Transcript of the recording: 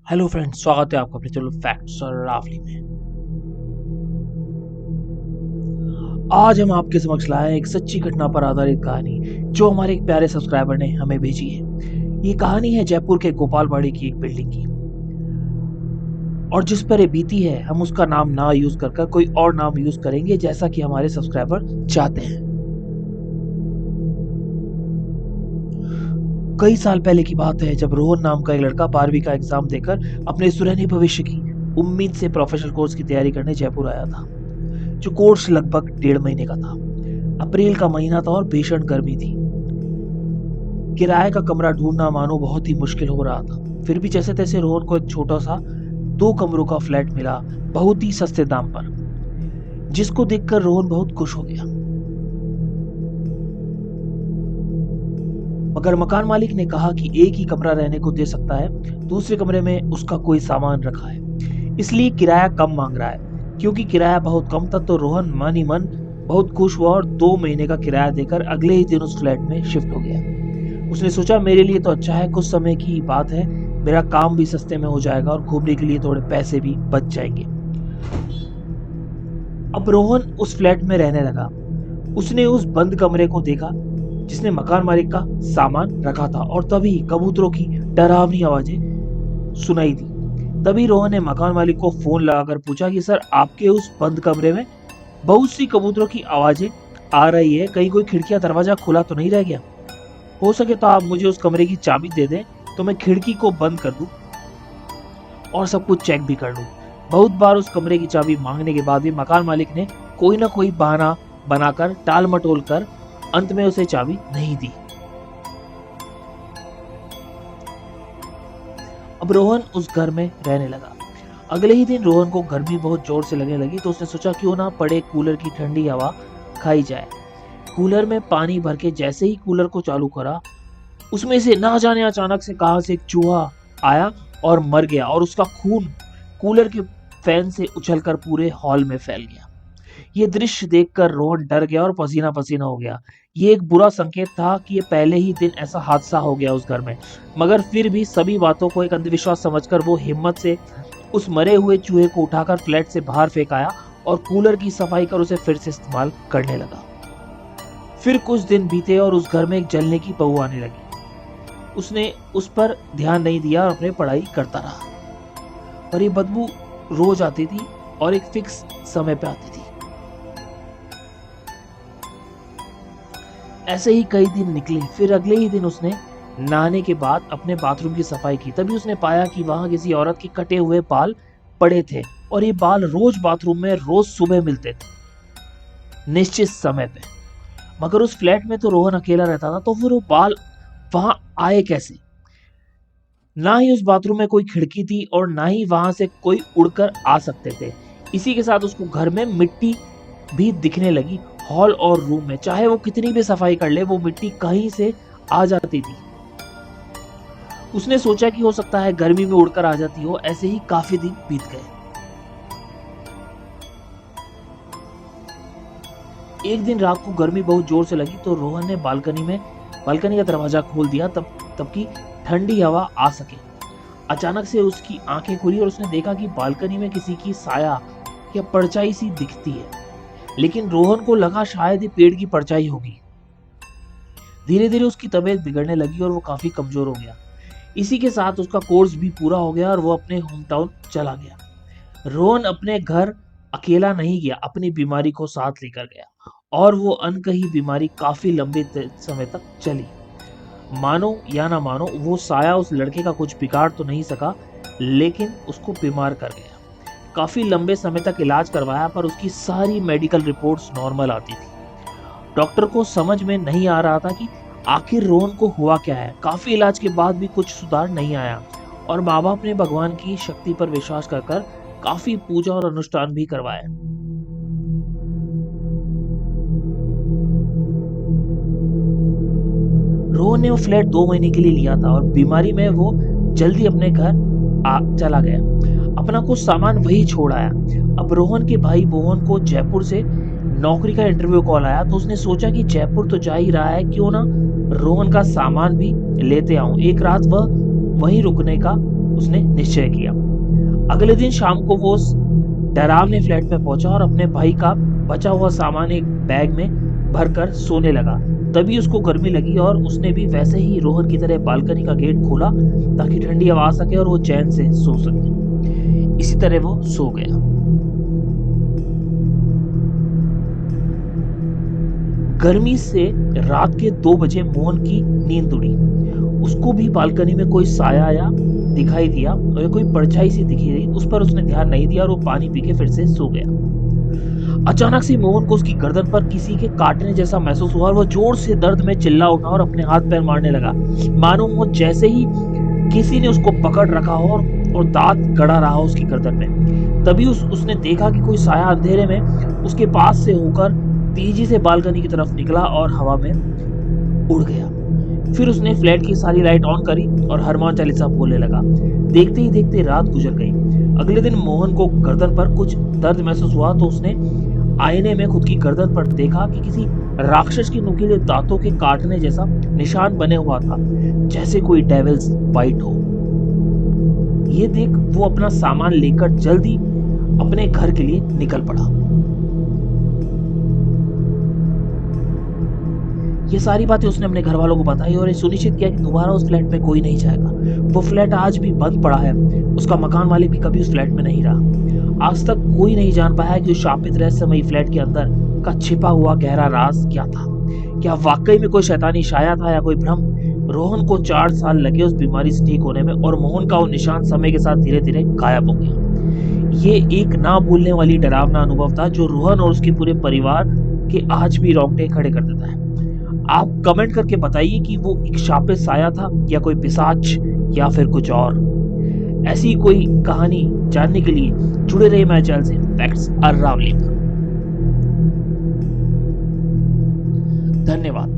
Hello friends, स्वागत है आपका अपने चैनल फैक्ट्स और रावली में। आज हम आपके समक्ष लाए हैं एक सच्ची घटना पर आधारित कहानी जो हमारे एक प्यारे सब्सक्राइबर ने हमें भेजी है। ये कहानी है जयपुर के गोपालवाड़ी की एक बिल्डिंग की, और जिस पर ये बीती है हम उसका नाम ना यूज कर कोई और नाम यूज करेंगे, जैसा कि हमारे सब्सक्राइबर चाहते हैं। कई साल पहले की बात है, जब रोहन नाम का एक लड़का 12वीं का एग्जाम देकर अपने सुनहरे भविष्य की उम्मीद से प्रोफेशनल कोर्स की तैयारी करने जयपुर आया था। जो कोर्स लगभग 1.5 महीने का था। अप्रैल का महीना था और भीषण गर्मी थी। किराए का कमरा ढूंढना मानो बहुत ही मुश्किल हो रहा था। फिर भी जैसे तैसे रोहन को एक छोटा सा 2 कमरों का फ्लैट मिला, बहुत ही सस्ते दाम पर, जिसको देखकर रोहन बहुत खुश हो गया। मगर मकान मालिक ने कहा कि एक ही कमरा रहने को दे सकता है, दूसरे कमरे में उसका कोई सामान रखा है, इसलिए किराया कम मांग रहा है। क्योंकि किराया बहुत कम था तो रोहन मन ही मन बहुत खुश हुआ और 2 महीने का किराया देकर अगले ही दिन उस फ्लैट में शिफ्ट हो गया। उसने सोचा, मेरे लिए तो अच्छा है, कुछ समय की बात है, मेरा काम भी सस्ते में हो जाएगा और घूमने के लिए थोड़े पैसे भी बच जाएंगे। अब रोहन उस फ्लैट में रहने लगा। उसने उस बंद कमरे को देखा जिसने मकान मालिक का सामान रखा था, और तभी कबूतरों की डरावनी आवाजें सुनाई दी। तभी रोहन ने मकान मालिक को फोन लगाकर पूछा कि सर, आपके उस बंद कमरे में बहुत सी कबूतरों की आवाजें आ रही है, कहीं कोई खिड़की या दरवाजा खुला तो नहीं रह गया? हो सके तो आप मुझे उस कमरे की चाबी दे दें तो मैं खिड़की को बंद कर दूं और सब कुछ चेक भी कर लूं। बहुत बार उस कमरे की चाबी मांगने के बाद भी मकान मालिक ने कोई ना कोई बहाना बनाकर टाल मटोल कर अंत में उसे चाबी नहीं दी। अब रोहन उस घर में रहने लगा। अगले ही दिन रोहन को गर्मी बहुत जोर से लगने लगी, तो उसने सोचा क्यों ना पड़े कूलर की ठंडी हवा खाई जाए। कूलर में पानी भर के जैसे ही कूलर को चालू करा, उसमें से ना जाने अचानक से कहां से एक चूहा आया और मर गया, और उसका खून कूलर के फैन से उछलकर पूरे हॉल में फैल गया। ये दृश्य देखकर रोहन डर गया और पसीना पसीना हो गया। ये एक बुरा संकेत था कि ये पहले ही दिन ऐसा हादसा हो गया उस घर में। मगर फिर भी सभी बातों को एक अंधविश्वास समझकर वो हिम्मत से उस मरे हुए चूहे को उठाकर फ्लैट से बाहर फेंकाया और कूलर की सफाई कर उसे फिर से इस्तेमाल करने लगा। फिर कुछ दिन बीते और उस घर में एक जलने की बहू आने लगी। उसने उस पर ध्यान नहीं दिया और अपनी पढ़ाई करता रहा। पर ये बदबू रोज आती थी और एक फिक्स समय पे आती थी। ऐसे ही कई दिन निकले। फिर अगले ही दिन उसने नहाने के बाद अपने बाथरूम की सफाई की। तभी उसने पाया कि वहां किसी औरत के कटे हुए बाल पड़े थे, और ये बाल रोज बाथरूम में रोज सुबह मिलते थे, निश्चित समय पे। मगर उस फ्लैट में तो रोहन अकेला रहता था, तो फिर वो बाल वहां आए कैसे? ना ही उस बाथरूम में कोई खिड़की थी और ना ही वहां से कोई उड़कर आ सकते थे। इसी के साथ उसको घर में मिट्टी भी दिखने लगी। हॉल और रूम में चाहे वो कितनी भी सफाई कर ले, वो मिट्टी कहीं से आ जाती थी। उसने सोचा कि हो सकता है गर्मी में उड़कर आ जाती हो। ऐसे ही काफी दिन बीत गए। एक दिन रात को गर्मी बहुत जोर से लगी, तो रोहन ने बालकनी का दरवाजा खोल दिया तब कि ठंडी हवा आ सके। अचानक से उसकी आंखें खुली और उसने देखा कि बालकनी में किसी की साया या परछाई सी दिखती है। लेकिन रोहन को लगा शायद ये पेड़ की परछाई होगी। धीरे धीरे उसकी तबीयत बिगड़ने लगी और वो काफी कमजोर हो गया। इसी के साथ उसका कोर्स भी पूरा हो गया और वो अपने होम टाउन चला गया। रोहन अपने घर अकेला नहीं गया, अपनी बीमारी को साथ लेकर गया, और वो अनकही बीमारी काफी लंबे समय तक चली। मानो या ना मानो, वो साया उस लड़के का कुछ बिगाड़ तो नहीं सका, लेकिन उसको बीमार कर गया। काफी लंबे समय तक इलाज करवाया, पर उसकी सारी मेडिकल रिपोर्ट्स नॉर्मल आती थी। डॉक्टर को समझ में नहीं आ रहा था कि आखिर रोहन को हुआ क्या है। काफी इलाज के बाद भी कुछ सुधार नहीं आया, और माँ बाप ने भगवान की शक्ति पर विश्वास कर काफी पूजा और अनुष्ठान भी करवाए। रोहन ने वो फ्लैट 2 महीने के लिए लिया था, और बीमारी में वो जल्दी अपने घर चला गया। अपना कुछ सामान वही छोड़ आया। अब रोहन के भाई मोहन को जयपुर से नौकरी का इंटरव्यू कॉल आया, तो उसने सोचा कि जयपुर तो जा ही रहा है, क्यों ना रोहन का सामान भी लेते आऊं। एक रात वह वहीं रुकने का उसने निश्चय किया। अगले दिन शाम को वो उस डरावने फ्लैट में पहुंचा और अपने भाई का बचा हुआ सामान एक बैग में भरकर सोने लगा। तभी उसको गर्मी लगी और उसने भी वैसे ही रोहन की तरह बालकनी का गेट खोला ताकि ठंडी हवा आ सके और वो चैन से सो सके। इसी तरह वो सो गया। गर्मी से रात के 2 बजे मोहन की नींद उड़ी। उसको भी बालकनी में कोई साया या दिखाई दिया और कोई परछाई सी दिखी रही। उस पर उसने ध्यान नहीं दिया और वो पानी पी के फिर से सो गया। अचानक से मोहन को उसकी गर्दन पर किसी के काटने जैसा महसूस हुआ और वो जोर से दर्द में चिल्ला उठा और अपने हाथ पैर मारने लगा, मानो वो जैसे ही किसी ने उसको पकड़ रखा हो और दांत गड़ा रहा हो उसकी गर्दन में। तभी उसने देखा कि कोई साया अंधेरे में उसके पास से होकर तेजी से बालकनी की तरफ निकला और हवा में उड़ गया। फिर उसने फ्लैट की सारी लाइट ऑन करी और हनुमान चालीसा बोलने लगा। देखते ही देखते रात गुजर गई। अगले दिन मोहन को गर्दन पर कुछ दर्द महसूस हुआ तो उसने आईने में खुद की गर्दन पर देखा कि किसी राक्षस के नुकीले दांतों के काटने जैसा निशान बने हुआ था, जैसे कोई डेविल्स बाइट हो। ये देख वो अपना सामान लेकर जल्दी अपने घर के लिए निकल पड़ा। ये सारी बातें उसने अपने घर वालों को बताई और ये सुनिश्चित किया कि दोबारा उस फ्लैट में कोई नहीं जाएगा। वो फ्लैट आज भी बंद पड़ा है। उसका मकान मालिक भी कभी उस फ्लैट में नहीं रहा। आज तक कोई नहीं जान पाया कि उस शापित रहस्यमयी फ्लैट के अंदर का छिपा हुआ गहरा राज क्या था। क्या वाकई में कोई शैतानी छाया था या कोई भ्रम। रोहन को 4 साल लगे उस बीमारी से ठीक होने में और मोहन का वो निशान समय के साथ धीरे धीरे गायब हो गया। ये एक ना भूलने वाली डरावना अनुभव था जो रोहन और उसके पूरे परिवार के आज भी रोंगटे खड़े कर देता है। आप कमेंट करके बताइए कि वो एक शापित साया था या कोई पिशाच या फिर कुछ और। ऐसी कोई कहानी जानने के लिए जुड़े रहिए मेरे चैनल से फैक्ट्स अरावली पर। धन्यवाद।